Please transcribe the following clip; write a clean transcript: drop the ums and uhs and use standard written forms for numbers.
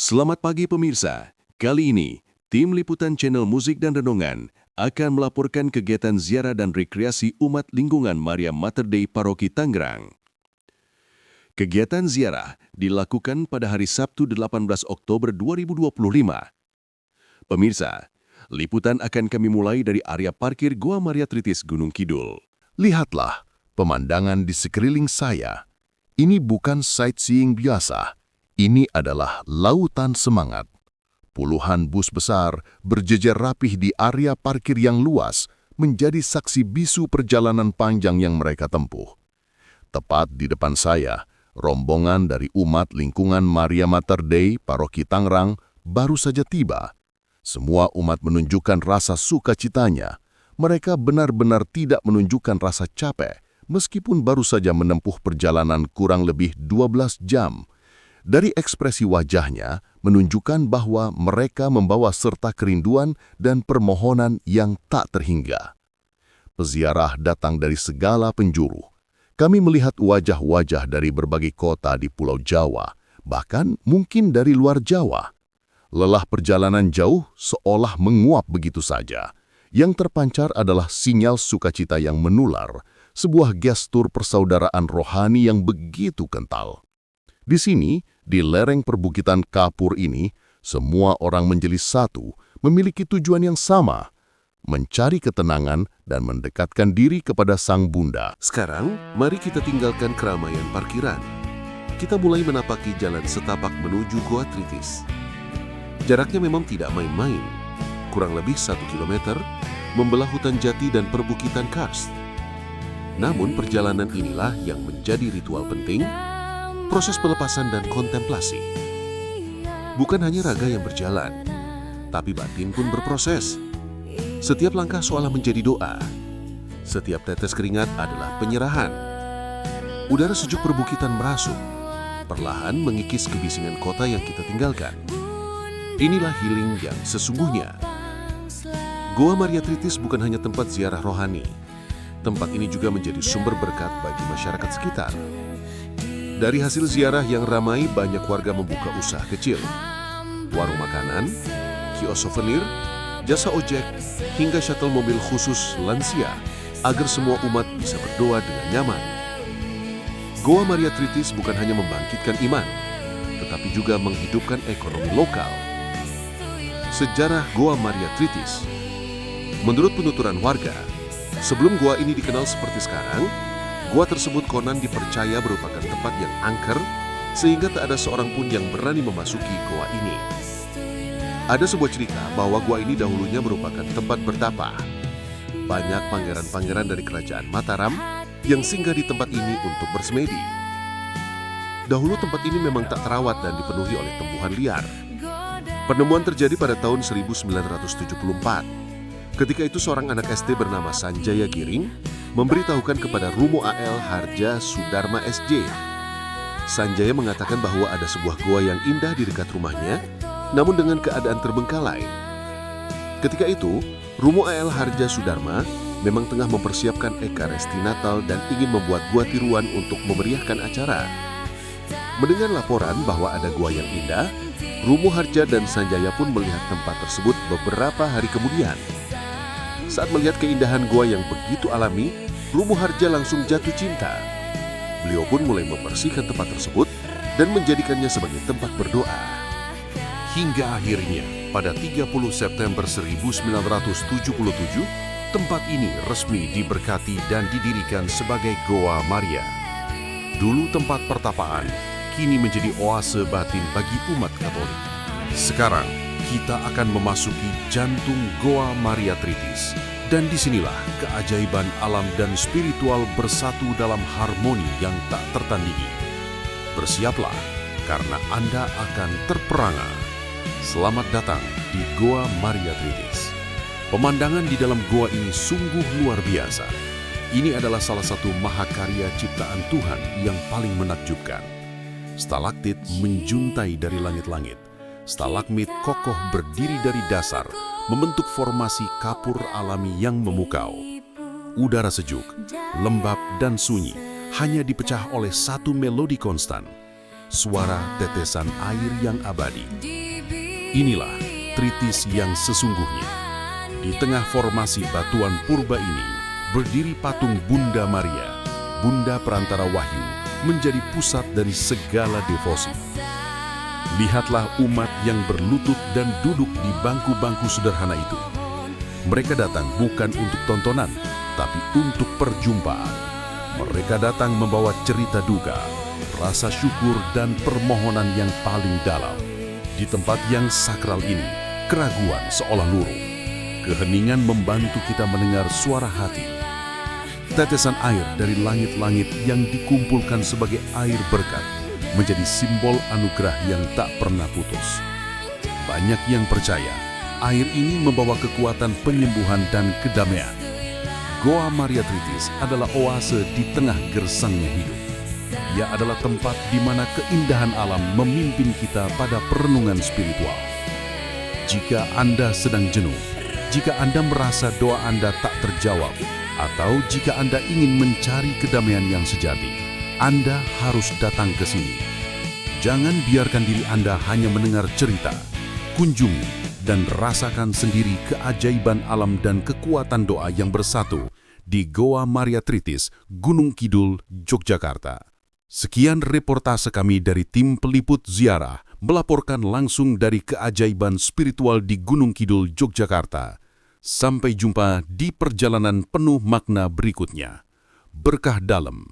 Selamat pagi pemirsa. Kali ini, tim liputan channel Musik dan Renungan akan melaporkan kegiatan ziarah dan rekreasi umat lingkungan Maria Mater Dei Paroki Tangerang. Kegiatan ziarah dilakukan pada hari Sabtu 18 Oktober 2025. Pemirsa, liputan akan kami mulai dari area parkir Goa Maria Tritis Gunung Kidul. Lihatlah pemandangan di sekeliling saya. Ini bukan sightseeing biasa. Ini adalah lautan semangat. Puluhan bus besar berjejer rapih di area parkir yang luas menjadi saksi bisu perjalanan panjang yang mereka tempuh. Tepat di depan saya, rombongan dari umat lingkungan Maria Mater Dei Paroki Tangerang baru saja tiba. Semua umat menunjukkan rasa sukacitanya. Mereka benar-benar tidak menunjukkan rasa capek, meskipun baru saja menempuh perjalanan kurang lebih 12 jam. Dari ekspresi wajahnya, menunjukkan bahwa mereka membawa serta kerinduan dan permohonan yang tak terhingga. Peziarah datang dari segala penjuru. Kami melihat wajah-wajah dari berbagai kota di Pulau Jawa, bahkan mungkin dari luar Jawa. Lelah perjalanan jauh seolah menguap begitu saja. Yang terpancar adalah sinyal sukacita yang menular, sebuah gestur persaudaraan rohani yang begitu kental. Di sini, di lereng perbukitan Kapur ini, semua orang menjadi satu, memiliki tujuan yang sama, mencari ketenangan dan mendekatkan diri kepada Sang Bunda. Sekarang, mari kita tinggalkan keramaian parkiran. Kita mulai menapaki jalan setapak menuju Goa Tritis. Jaraknya memang tidak main-main, kurang lebih 1 kilometer, membelah hutan jati dan perbukitan karst. Namun perjalanan inilah yang menjadi ritual penting, proses pelepasan dan kontemplasi. Bukan hanya raga yang berjalan, tapi batin pun berproses. Setiap langkah seolah menjadi doa. Setiap tetes keringat adalah penyerahan. Udara sejuk perbukitan merasuk, perlahan mengikis kebisingan kota yang kita tinggalkan. Inilah healing yang sesungguhnya. Goa Maria Tritis bukan hanya tempat ziarah rohani. Tempat ini juga menjadi sumber berkat bagi masyarakat sekitar. Dari hasil ziarah yang ramai, banyak warga membuka usaha kecil. Warung makanan, kios souvenir, jasa ojek, hingga shuttle mobil khusus lansia, agar semua umat bisa berdoa dengan nyaman. Goa Maria Tritis bukan hanya membangkitkan iman, tetapi juga menghidupkan ekonomi lokal. Sejarah Goa Maria Tritis. Menurut penuturan warga, sebelum goa ini dikenal seperti sekarang, goa tersebut konon dipercaya merupakan tempat yang angker, sehingga tak ada seorang pun yang berani memasuki goa ini. Ada sebuah cerita bahwa goa ini dahulunya merupakan tempat bertapa. Banyak pangeran-pangeran dari kerajaan Mataram yang singgah di tempat ini untuk bersemedi. Dahulu tempat ini memang tak terawat dan dipenuhi oleh tumbuhan liar. Penemuan terjadi pada tahun 1974. Ketika itu seorang anak SD bernama Sanjaya Giring memberitahukan kepada Rumo A.L. Harja Sudarma S.J. Sanjaya mengatakan bahwa ada sebuah goa yang indah di dekat rumahnya, namun dengan keadaan terbengkalai. Ketika itu, Rumo A.L. Harja Sudarma memang tengah mempersiapkan Ekaresti Natal dan ingin membuat goa tiruan untuk memeriahkan acara. Mendengar laporan bahwa ada goa yang indah, Rumo Harja dan Sanjaya pun melihat tempat tersebut beberapa hari kemudian. Saat melihat keindahan goa yang begitu alami, Rumo Harja langsung jatuh cinta. Beliau pun mulai membersihkan tempat tersebut dan menjadikannya sebagai tempat berdoa. Hingga akhirnya, pada 30 September 1977, tempat ini resmi diberkati dan didirikan sebagai Goa Maria. Dulu tempat pertapaan, kini menjadi oase batin bagi umat Katolik. Sekarang, kita akan memasuki jantung Goa Maria Tritis. Dan disinilah keajaiban alam dan spiritual bersatu dalam harmoni yang tak tertandingi. Bersiaplah, karena Anda akan terperangah. Selamat datang di Goa Maria Tritis. Pemandangan di dalam goa ini sungguh luar biasa. Ini adalah salah satu mahakarya ciptaan Tuhan yang paling menakjubkan. Stalaktit menjuntai dari langit-langit. Stalagmit kokoh berdiri dari dasar, membentuk formasi kapur alami yang memukau. Udara sejuk, lembab dan sunyi, hanya dipecah oleh satu melodi konstan. Suara tetesan air yang abadi. Inilah Tritis yang sesungguhnya. Di tengah formasi batuan purba ini, berdiri patung Bunda Maria, Bunda Perantara Wahyu, menjadi pusat dari segala devosi. Lihatlah umat yang berlutut dan duduk di bangku-bangku sederhana itu. Mereka datang bukan untuk tontonan, tapi untuk perjumpaan. Mereka datang membawa cerita duka, rasa syukur dan permohonan yang paling dalam. Di tempat yang sakral ini, keraguan seolah luruh. Keheningan membantu kita mendengar suara hati. Tetesan air dari langit-langit yang dikumpulkan sebagai air berkat menjadi simbol anugerah yang tak pernah putus. Banyak yang percaya, air ini membawa kekuatan penyembuhan dan kedamaian. Goa Maria Tritis adalah oase di tengah gersangnya hidup. Ia adalah tempat di mana keindahan alam memimpin kita pada perenungan spiritual. Jika Anda sedang jenuh, jika Anda merasa doa Anda tak terjawab, atau jika Anda ingin mencari kedamaian yang sejati, Anda harus datang ke sini. Jangan biarkan diri Anda hanya mendengar cerita. Kunjungi dan rasakan sendiri keajaiban alam dan kekuatan doa yang bersatu di Goa Maria Tritis, Gunung Kidul, Yogyakarta. Sekian reportase kami dari tim peliput ziarah, melaporkan langsung dari keajaiban spiritual di Gunung Kidul, Yogyakarta. Sampai jumpa di perjalanan penuh makna berikutnya. Berkah dalam.